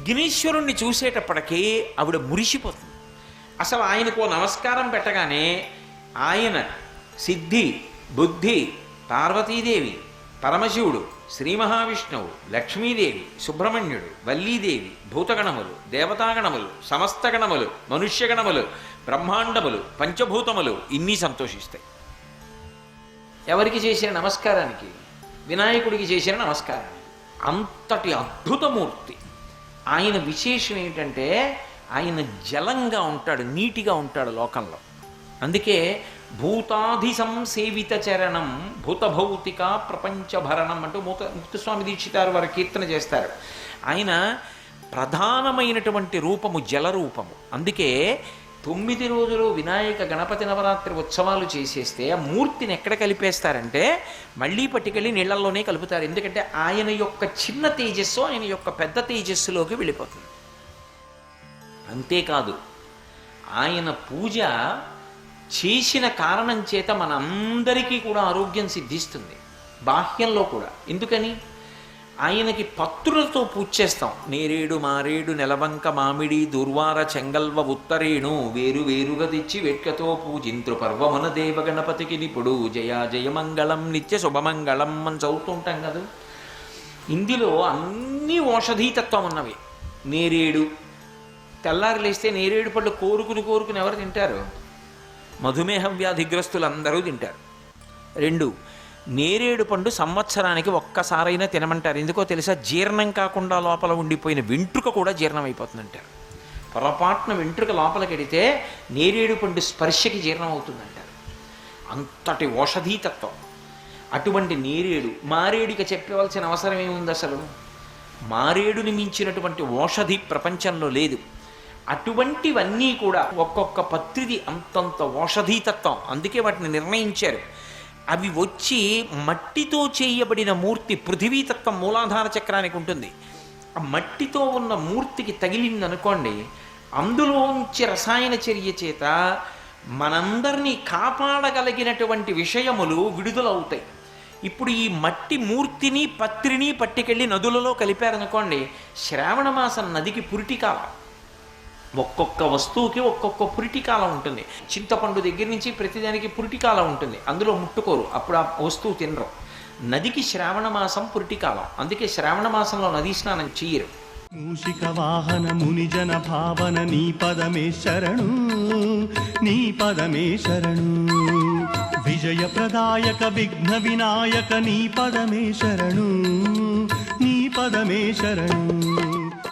విఘ్నేశ్వరుణ్ణి చూసేటప్పటికీ ఆవిడ మురిసిపోతుంది. అసలు ఆయనకు నమస్కారం పెట్టగానే ఆయన సిద్ధి, బుద్ధి, పార్వతీదేవి, పరమశివుడు, శ్రీ మహావిష్ణువు, లక్ష్మీదేవి, సుబ్రహ్మణ్యుడు, వల్లీదేవి, భూతగణములు, దేవతాగణములు, సమస్త గణములు, మనుష్యగణములు, బ్రహ్మాండములు, పంచభూతములు ఇన్ని సంతోషిస్తాయి ఎవరికి చేసిన నమస్కారానికి? వినాయకుడికి చేసిన నమస్కారానికి. అంతటి అద్భుతమూర్తి ఆయన. విశేషం ఏంటంటే ఆయన జలంగా ఉంటాడు, నీటిగా ఉంటాడు లోకంలో. అందుకే భూతాధి సంసేవిత చరణం భూతభౌతిక ప్రపంచభరణం అంటూ ముక్తస్వామి దీక్షితారు వారు కీర్తన చేస్తారు. ఆయన ప్రధానమైనటువంటి రూపము జలరూపము. అందుకే 9 రోజులు వినాయక గణపతి నవరాత్రి ఉత్సవాలు చేసేస్తే ఆ మూర్తిని ఎక్కడ కలిపేస్తారంటే మళ్ళీ పట్టుకెళ్ళి నీళ్లల్లోనే కలుపుతారు. ఎందుకంటే ఆయన యొక్క చిన్న తేజస్సు ఆయన యొక్క పెద్ద తేజస్సులోకి వెళ్ళిపోతుంది. అంతేకాదు ఆయన పూజ చేసిన కారణం చేత మనందరికీ కూడా ఆరోగ్యం సిద్ధిస్తుంది, బాహ్యంలో కూడా. ఎందుకని? ఆయనకి పత్రులతో పూజ చేస్తాం. నేరేడు, మారేడు, నెలవంక, మామిడి, దుర్వార, చెంగల్వ, ఉత్తరేణు వేరు వేరుగా తెచ్చి వెట్కతో పూజింత్రు పర్వమున దేవ గణపతికి నిపుడు జయ జయమంగళం నిత్య శుభమంగళం అని చదువుతుంటాం కదా. ఇందులో అన్నీ ఔషధీతత్వం ఉన్నవి. నేరేడు, తెల్లారి లేస్తే నేరేడు పళ్ళు కోరుకుని ఎవరు తింటారు? మధుమేహ వ్యాధిగ్రస్తులందరూ తింటారు. 2, నేరేడు పండు సంవత్సరానికి ఒక్కసారైనా తినమంటారు. ఎందుకో తెలుసా? జీర్ణం కాకుండా లోపల ఉండిపోయిన వెంట్రుక కూడా జీర్ణం అయిపోతుందంటారు. పొరపాటున వెంట్రుక లోపలికి వెడితే నేరేడు పండు స్పర్శకి జీర్ణం అవుతుందంటారు. అంతటి ఔషధీతత్వం. అటువంటి నేరేడు, మారేడుకి చెప్పవలసిన అవసరం ఏముంది? అసలు మారేడుని మించినటువంటి ఔషధి ప్రపంచంలో లేదు. అటువంటివన్నీ కూడా ఒక్కొక్క పత్రిది అంతంత ఔషధీతత్వం. అందుకే వాటిని నిర్ణయించారు. అవి వచ్చి మట్టితో చేయబడిన మూర్తి పృథివీతత్వం మూలాధార చక్రానికి ఉంటుంది. ఆ మట్టితో ఉన్న మూర్తికి తగిలిందనుకోండి, అందులోంచి రసాయన చర్య చేత మనందరినీ కాపాడగలిగినటువంటి విషయములు విడుదలవుతాయి. ఇప్పుడు ఈ మట్టి మూర్తిని పత్రిని పట్టుకెళ్ళి నదులలో కలిపారనుకోండి, శ్రావణ మాసం నదికి పురిటికాలం. ఒక్కొక్క వస్తువుకి ఒక్కొక్క పురిటికాలం ఉంటుంది. చింతపండు దగ్గర నుంచి ప్రతిదానికి పురిటికాలం ఉంటుంది. అందులో ముట్టుకోరు, అప్పుడు ఆ వస్తువు తినరు. నదికి శ్రావణ మాసం పురిటికాలం. అందుకే శ్రావణ మాసంలో నదీ స్నానం చెయ్యరు. మూషిక వాహన మునిజన భావన నీ పదమే శరణు, నీ పదమే శరణు. విజయ ప్రదాయక విఘ్న వినాయక నీ పదమే శరణు, నీ పదమే శరణు.